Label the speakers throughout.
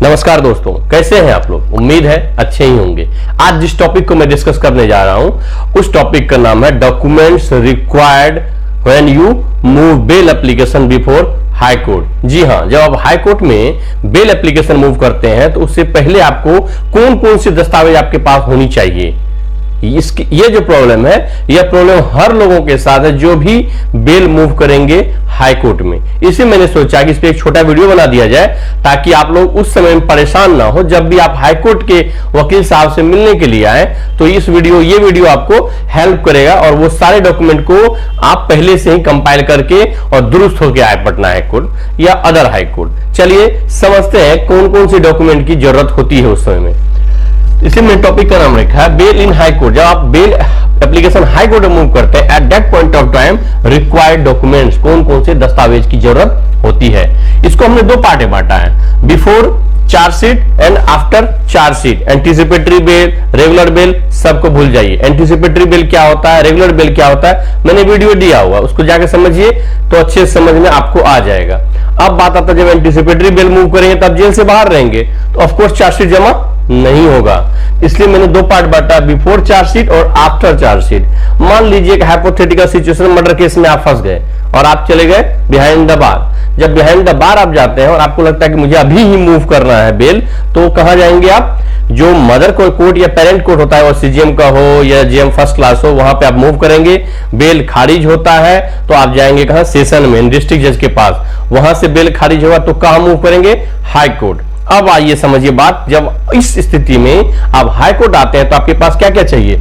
Speaker 1: नमस्कार दोस्तों, कैसे हैं आप लोग। उम्मीद है अच्छे ही होंगे। आज जिस टॉपिक को मैं डिस्कस करने जा रहा हूं उस टॉपिक का नाम है documents required when you move bail application before high court. जी हां, जब आप हाई कोर्ट में बेल एप्लीकेशन मूव करते हैं तो उससे पहले आपको कौन कौन से दस्तावेज आपके पास होनी चाहिए। ये जो प्रॉब्लम है, यह प्रॉब्लम हर लोगों के साथ है जो भी बेल मूव करेंगे हाई कोर्ट में। इसी मैंने सोचा कि इस पे एक छोटा वीडियो बना दिया जाए ताकि आप लोग उस समय में परेशान ना हो। जब भी आप हाई कोर्ट के वकील साहब से मिलने के लिए आए तो ये वीडियो आपको हेल्प करेगा और वो सारे डॉक्यूमेंट को आप पहले से ही कंपाइल करके और दुरुस्त होकर आए पटना हाई कोर्ट या अदर हाई कोर्ट। चलिए समझते हैं कौन कौन से डॉक्यूमेंट की जरूरत होती है उस समय में। इसलिए मैंने टॉपिक का नाम रखा है बेल इन हाई कोर्ट। जब आप बेल एप्लीकेशन हाई कोर्ट में मूव करते हैं, at that point of time required documents, कौन कौन से दस्तावेज की जरूरत होती है। इसको हमने दो पार्ट में बांटा है, before chargesheet and after chargesheet. Anticipatory bail, regular bell सबको भूल जाइए। एंटीसिपेटरी बेल क्या होता है, रेगुलर बेल क्या होता है, मैंने वीडियो दिया हुआ, उसको जाकर समझिए तो अच्छे समझ में आपको आ जाएगा। अब बात आता है जब एंटीसिपेटरी बेल मूव करेंगे तब जेल से बाहर रहेंगे तो ऑफकोर्स चार्जशीट जमा नहीं होगा। इसलिए मैंने दो पार्ट बांटा, बिफोर चार्जशीट और आफ्टर चार्जशीट। मान लीजिए कि हाइपोथेटिकल सिचुएशन, मर्डर केस में आप फंस गए और आप चले गए बिहाइंड द बार। जब बिहाइंड द बार आप जाते हैं और आपको लगता है कि मुझे अभी ही मूव करना है बेल, तो कहां जाएंगे आप, जो मदर कोर्ट या पेरेंट कोर्ट होता है, वो सीजीएम का हो या जीएम फर्स्ट क्लास हो, वहां पे आप मूव करेंगे। बेल खारिज होता है तो आप जाएंगे कहां, सेशन में, डिस्ट्रिक्ट जज के पास। वहां से बेल खारिज होगा तो कहां मूव करेंगे, हाई कोर्ट। अब आइए समझिए बात, जब इस स्थिति में आप हाई कोर्ट आते हैं तो आपके पास क्या क्या चाहिए।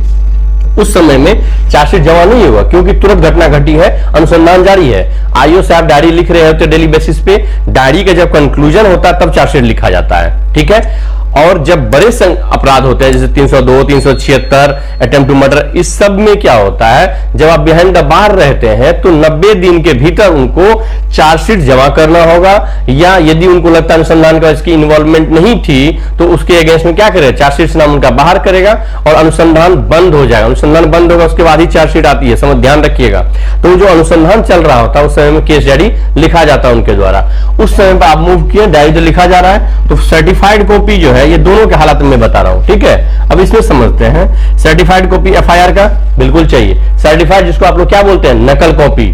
Speaker 1: उस समय में चार्जशीट जमा नहीं होगा क्योंकि तुरंत घटना घटी है, अनुसंधान जारी है। आईओ से आप डायरी लिख रहे होते डेली बेसिस पे, डायरी का जब कंक्लूजन होता है तब चार्जशीट लिखा जाता है, ठीक है। और जब बड़े अपराध होते हैं जैसे 302, 376, अटेम्प्ट टू मर्डर, इस सब में क्या होता है, जब आप बिहाइंड द बार रहते हैं तो 90 दिन के भीतर उनको चार्जशीट जमा करना होगा, या यदि उनको लगता है अनुसंधान का इसकी इन्वॉल्वमेंट नहीं थी तो उसके अगेंस्ट में क्या करेगा, चार्जशीट से नाम उनका बाहर करेगा और अनुसंधान बंद हो जाएगा। अनुसंधान बंद होगा उसके बाद ही चार्जशीट आती है, समझ ध्यान रखिएगा। तो जो अनुसंधान चल रहा होता है उस समय में केस डायरी लिखा जाता है उनके द्वारा। उस समय पर आप मूव किए, डायरी तो लिखा जा रहा है, तो सर्टिफाइड कॉपी जो है, ये दोनों के हालात में बता रहा हूं, ठीक है। अब इसमें समझते हैं, सर्टिफाइड कॉपी एफआईआर का बिल्कुल चाहिए। सर्टिफाइड जिसको आप लोग क्या बोलते हैं, नकल कॉपी,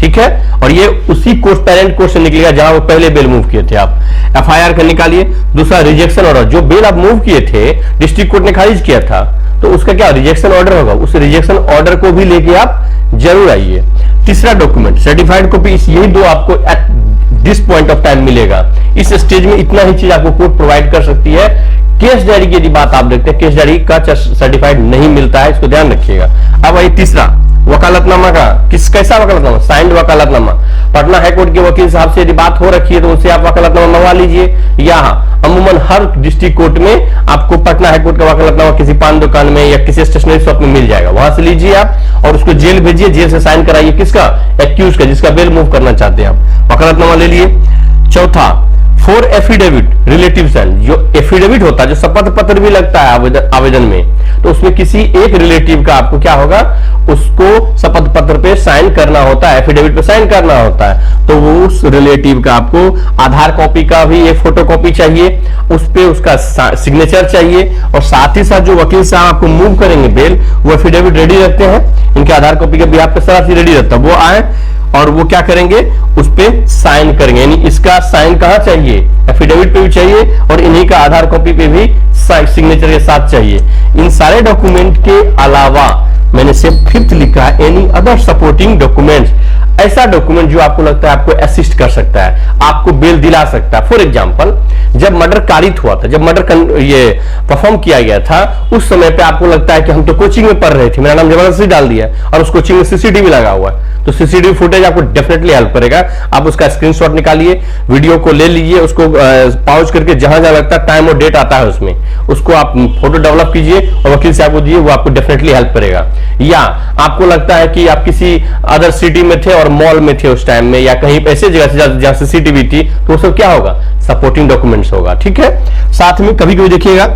Speaker 1: ठीक है। और ये उसी कोर्ट, पेरेंट कोर्ट से निकलेगा जहां वो पहले बेल मूव किए थे आप। एफआईआर का निकालिए। दूसरा रिजेक्शन ऑर्डर, जो बेल आप मूव किए थे डिस्ट्रिक्ट कोर्ट ने खारिज किया था तो उसका क्या रिजेक्शन ऑर्डर होगा, उस रिजेक्शन ऑर्डर को भी लेके आप जरूर आइए। तीसरा डॉक्यूमेंट सर्टिफाइड कॉपी, यही दो आपको at this point of time मिलेगा। इस स्टेज में इतना ही चीज आपको कोर्ट प्रोवाइड कर सकती है। केस डायरी की यदि बात आप देखते हैं, केस डायरी का सर्टिफाइड नहीं मिलता है, इसको ध्यान रखिएगा। अब वही तीसरा, वकालतनामा का, कैसा वकालतनामा, साइंड वकालतनामा। पटना हाईकोर्ट के वकील साहब से यदि बात हो रखी है तो उनसे आप वकालतनामा मंगवा लीजिए। या अमूमन हर डिस्ट्रिक्ट कोर्ट में आपको पटना हाईकोर्ट का वकालतनामा किसी पान दुकान में या किसी स्टेशनरी शॉप में मिल जाएगा, वहां से लीजिए आप और उसको जेल भेजिए, जेल से साइन कराइए। किसका, एक्यूज का, जिसका बेल मूव करना चाहते हैं आप, वकालतनामा ले लिए। चौथा, फॉर एफिडेविट रिलेटिव साइन, जो एफिडेविट होता है, जो शपथ पत्र भी लगता है आवेदन में, तो उसमें किसी एक रिलेटिव का आपको क्या होगा, उसको शपथ पत्र पे साइन करना होता है, एफिडेविट पे साइन करना होता है। तो वो उस रिलेटिव का आपको आधार कॉपी का भी एक फोटो कॉपी चाहिए, उस पे उसका सिग्नेचर चाहिए। और साथ ही साथ जो वकील साहब आपको मूव करेंगे बेल, वो एफिडेविट रेडी रखते हैं, इनके आधार कॉपी का भी आपका सारा चीज रेडी रहता है, वो आए और वो क्या करेंगे, उस पे साइन करेंगे। यानी इसका साइन कहां चाहिए, एफिडेविट पे भी चाहिए और इन्हीं का आधार कॉपी पे भी सिग्नेचर के साथ चाहिए। इन सारे डॉक्यूमेंट के अलावा मैंने सिर्फ फिफ्थ लिखा है, एनी अदर सपोर्टिंग डॉक्यूमेंट्स, ऐसा डॉक्यूमेंट जो आपको लगता है आपको असिस्ट कर सकता है, आपको बेल दिला सकता है। फॉर एग्जांपल, जब मर्डर कारित हुआ था, जब मर्डर ये परफॉर्म किया गया था, उस समय पे आपको लगता है कि हम तो कोचिंग में पढ़ रहे थे, मेरा नाम जबरदस्ती डाल दिया और उस कोचिंग में सीसीटीवी लगा हुआ है, तो सीसीटीवी फुटेज आपको डेफिनेटली हेल्प करेगा। आप उसका स्क्रीनशॉट निकालिए, वीडियो को ले लीजिए, उसको पॉज करके जहां जहां लगता है टाइम और डेट आता है उसमें, उसको आप फोटो डेवलप कीजिए और वकील से आपको दिए, वो आपको डेफिनेटली हेल्प करेगा। या आपको लगता है कि आप किसी अदर सिटी में थे और मॉल में थे उस टाइम में, या कहीं ऐसे जगह से जहां सीसीटीवी थी, तो वो सब क्या होगा, सपोर्टिंग डॉक्यूमेंट्स होगा, ठीक है। साथ में कभी कभी देखिएगा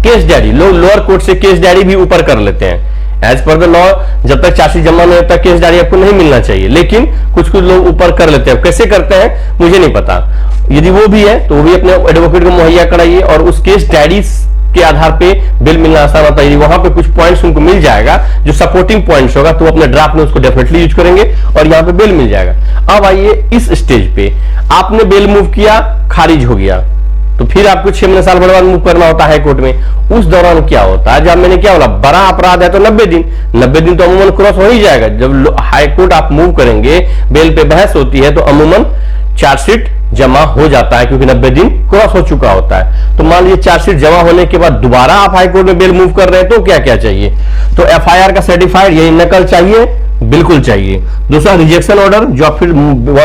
Speaker 1: केस डायरी, लोग लोअर कोर्ट से केस डायरी भी ऊपर कर लेते हैं, एज पर द लॉ जब तक चार्जशीट जमा नहीं होता केस डायरी आपको नहीं मिलना चाहिए, लेकिन कुछ कुछ लोग ऊपर कर लेते हैं। कैसे करते हैं मुझे नहीं पता, यदि वो भी है तो वो भी अपने एडवोकेट को मुहैया कराइए और उस केस डायरी के आधार पे बिल मिलना आसान होता है। वहां पे कुछ पॉइंट्स उनको मिल जाएगा जो सपोर्टिंग पॉइंट्स होगा, तो अपने ड्राफ्ट में उसको डेफिनेटली यूज करेंगे और यहां पे बिल मिल जाएगा। अब आइए इस स्टेज पे आपने बिल मूव किया, खारिज हो गया, तो फिर आपको 6 महीने साल भर बाद मूव करना होता है कोर्ट में। उस दौरान क्या होता है, जब मैंने क्या बोला बड़ा अपराध है तो 90 दिन, 90 दिन तो अमूमन क्रॉस हो ही जाएगा। जब हाई कोर्ट आप मूव करेंगे, बेल पे बहस होती है, तो अमूमन चार्जशीट जमा हो जाता है क्योंकि 90 दिन क्रॉस हो चुका होता है। तो मान लीजिए चार्जशीट जमा होने के बाद दोबारा आप हाई कोर्ट में बेल मूव कर रहे हैं, तो क्या क्या चाहिए, तो एफआईआर का सर्टिफाइड यही नकल चाहिए, बिल्कुल चाहिए। दूसरा रिजेक्शन ऑर्डर, जो आप फिर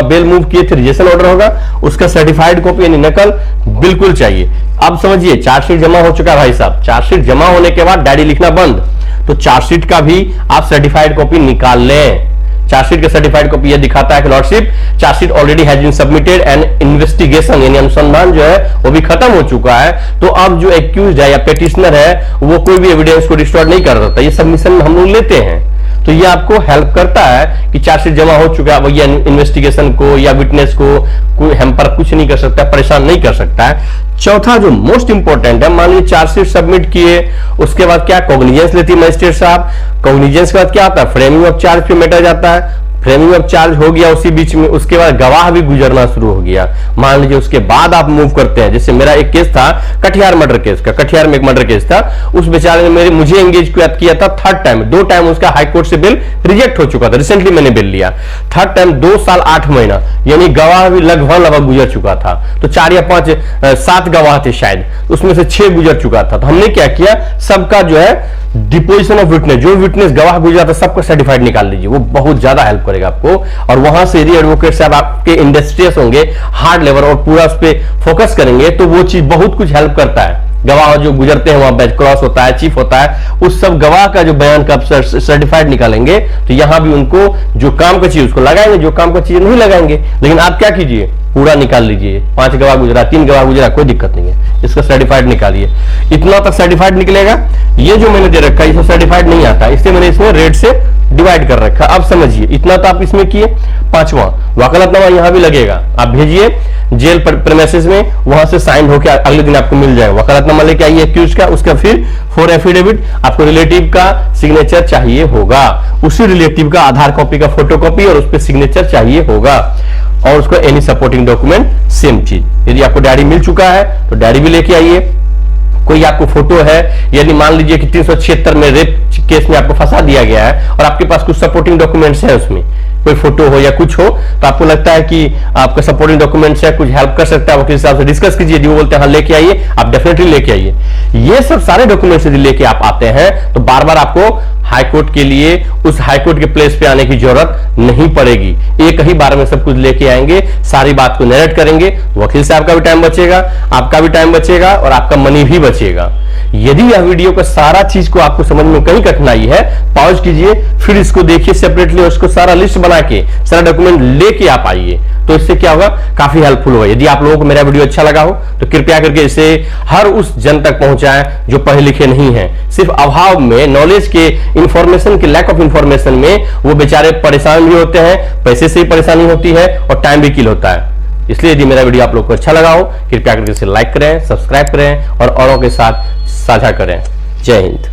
Speaker 1: बेल मूव किए थे रिजेक्शन ऑर्डर होगा, उसका सर्टिफाइड कॉपी यानी नकल बिल्कुल चाहिए। अब समझिए चार्जशीट जमा हो चुका है भाई साहब, चार्जशीट जमा होने के बाद डायरी लिखना बंद, तो चार्जशीट का भी आप सर्टिफाइड कॉपी निकाल लें। चार्जशीट का सर्टिफाइड कॉपी यह दिखाता है कि lordship chargesheet already has been submitted and investigation यानी अनुसंधान जो है वो भी खत्म हो चुका है, तो अब जो एक्यूज्ड है या पेटिशनर है वो कोई भी एविडेंस को डिस्टॉर्ट नहीं कर सकता। ये सबमिशन हम लोग लेते हैं, तो ये आपको हेल्प करता है कि चार्जशीट जमा हो चुका है, वही इन्वेस्टिगेशन को या विटनेस को कोई हैम्पर कुछ नहीं कर सकता, परेशान नहीं कर सकता है। चौथा जो मोस्ट इंपॉर्टेंट है, मान लीजिए चार्जशीट सबमिट किए, उसके बाद क्या कॉग्निजेंस लेती है मजिस्ट्रेट साहब, कॉग्निजेंस के बाद क्या आता है, फ्रेमिंग ऑफ चार्ज पे मैटर जाता है, फ्रेमिंग ऑफ चार्ज हो गया उसी बीच में, उसके बाद गवाह भी गुजरना शुरू हो गया। मान लीजिए उसके बाद आप मूव करते हैं, जैसे मेरा एक केस था कटिहार मर्डर केस का, कटिहार में एक मर्डर केस था, उस बेचारे ने मुझे एंगेज किया था 3rd टाइम, 2 टाइम उसका हाई कोर्ट से बिल रिजेक्ट हो चुका था, रिसेंटली मैंने बिल लिया 3rd टाइम 2 साल 8 महीना, यानी गवाह भी लगभग गुजर चुका था, तो 4 या 5 7 गवाह थे शायद, उसमें से 6 गुजर चुका था। तो हमने क्या किया, सबका जो है डिपोजिशन ऑफ विटनेस, जो विटनेस गवाह गुजरा था सबका सर्टिफाइड निकाल लीजिए, वो बहुत ज्यादा हेल्प करेगा आपको। और वहां से यदि एडवोकेट साहब आपके इंडस्ट्रियस होंगे, हार्ड लेबर और पूरा उस पर फोकस करेंगे, तो वो चीज बहुत कुछ हेल्प करता है। गवाह जो गुजरते हैं वहां बैच क्रॉस होता है, चीफ होता है, उस सब गवाह का जो बयान का सर्टिफाइड निकालेंगे, तो यहां भी उनको जो काम का चीज उसको लगाएंगे, जो काम का चीज नहीं लगाएंगे। लेकिन आप क्या कीजिए, पूरा निकाल लीजिए, 5 गवाह गुजरा, 3 गवाह गुजरा, कोई दिक्कत नहीं है, इसका सर्टिफाइड निकालिए, इतना तक सर्टिफाइड निकलेगा। ये जो मैंने दे रखा है इसमें सर्टिफाइड नहीं आता, इसलिए मैंने इसमें रेट से डिवाइड कर रखा। अब समझिए इतना तो आप इसमें किए। 5वां वकालतनामा यहां भी लगेगा, आप भेजिए जेल प्रेमिसेस में, वहां से साइन होकर अगले दिन आपको मिल जाएगा। वकालतनामा लेके आइए एक्यूज का, उसका फिर फॉर एफिडेविट आपको रिलेटिव का सिग्नेचर चाहिए होगा, उसी रिलेटिव का आधार कॉपी का फोटोकॉपी और उस पर सिग्नेचर चाहिए होगा, और उसको एनी सपोर्टिंग डॉक्यूमेंट सेम चीज। यदि आपको डायरी मिल चुका है तो डायरी भी लेके आइए। कोई आपको फोटो है, यानी मान लीजिए कि 376 में रेप केस में आपको फंसा दिया गया है और आपके पास कुछ सपोर्टिंग डॉक्यूमेंट्स है, उसमें कोई फोटो हो या कुछ हो, तो आपको लगता है कि आपका सपोर्टिंग डॉक्यूमेंट्स है, कुछ हेल्प कर सकता है, वकील हिसाब से डिस्कस कीजिए। वो बोलते हैं हाँ लेके आइए, आप डेफिनेटली लेके आइए। ये सब सारे डॉक्यूमेंट्स यदि लेके आप आते हैं तो बार बार आपको हाई कोर्ट के लिए उस हाई कोर्ट के प्लेस पे आने की जरूरत नहीं पड़ेगी, एक ही बार में सब कुछ लेके आएंगे, सारी बात को नरेट करेंगे, वकील साहब का भी टाइम बचेगा, आपका भी टाइम बचेगा और आपका मनी भी बचेगा। यदि यह वीडियो का सारा चीज को आपको समझ में कहीं कठिनाई है, पॉज कीजिए, फिर इसको देखिए सेपरेटली और इसको सारा लिस्ट बना के सारा डॉक्यूमेंट लेके आप आइए, तो इससे क्या होगा, काफी हेल्पफुल होगा। यदि आप लोगों को मेरा वीडियो अच्छा लगा हो तो कृपया करके इसे हर उस जन तक पहुंचाएं जो पढ़े लिखे नहीं है, सिर्फ अभाव में, नॉलेज के, इंफॉर्मेशन के लैक ऑफ इंफॉर्मेशन में वो बेचारे परेशान भी होते हैं, पैसे से ही परेशानी होती है और टाइम भी किल होता है। इसलिए यदि मेरा वीडियो आप लोग को अच्छा लगा हो कृपया करके इसे लाइक करें, सब्सक्राइब करें और औरों के साथ साझा करें। जय हिंद।